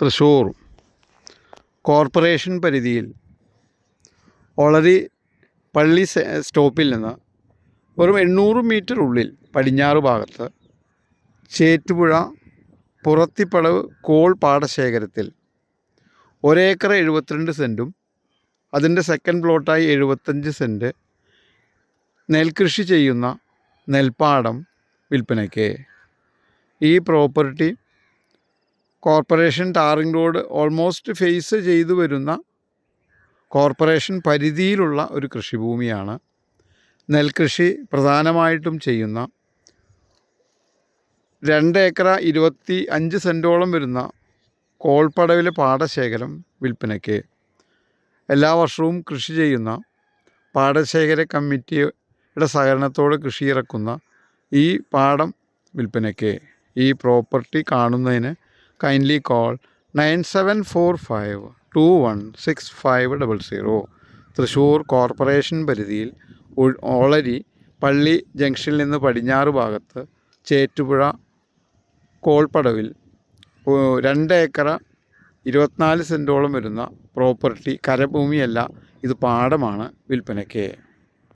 Thrissur corporation പരിധിയിൽ ഒളരി പള്ളി സ്റ്റോപ്പിൽ നിന്ന് വെറും 800 മീറ്റർ ഉള്ളിൽ പടിഞ്ഞാറ് ഭാഗത്ത് ചേറ്റുപുഴ പുറത്തിപ്പടവ് കോൾ പാടശേഖരത്തിൽ 1 ഏക്കർ 72 സെൻറ്റും അതിൻ്റെ സെക്കൻഡ് പ്ലോട്ടായി 75 സെൻറ്റ് നെൽകൃഷി ചെയ്യുന്ന നെൽപ്പാടം വിൽപ്പനയ്ക്ക്. ഈ property corporation tarring road almost face ചെയ്തു വരുന്ന കോർപ്പറേഷൻ പരിധിയിലുള്ള ഒരു കൃഷിഭൂമിയാണ്. നെൽകൃഷി പ്രധാനമായിട്ടും ചെയ്യുന്ന 2 ഏക്കർ 25 സെൻറ്റോളം വരുന്ന കോൾപ്പടവിലെ പാടശേഖരം വിൽപ്പനയ്ക്ക്. എല്ലാ വർഷവും കൃഷി ചെയ്യുന്ന പാടശേഖര കമ്മിറ്റിയുടെ സഹകരണത്തോടെ കൃഷി ഇറക്കുന്ന ഈ പാടം വിൽപ്പനയ്ക്ക്. ഈ പ്രോപ്പർട്ടി കാണുന്നതിന് കൈൻഡ്ലി കോൾ 9745216500. തൃശ്ശൂർ കോർപ്പറേഷൻ പരിധിയിൽ ഒളരി പള്ളി ജംഗ്ഷനിൽ നിന്ന് പടിഞ്ഞാറ് ഭാഗത്ത് ചേറ്റുപുഴ കോൾപ്പടവിൽ 2 ഏക്കർ 24 സെൻറ്റോളം വരുന്ന പ്രോപ്പർട്ടി. കരഭൂമിയല്ല, ഇത് പാടമാണ് വിൽപ്പനയ്ക്ക്.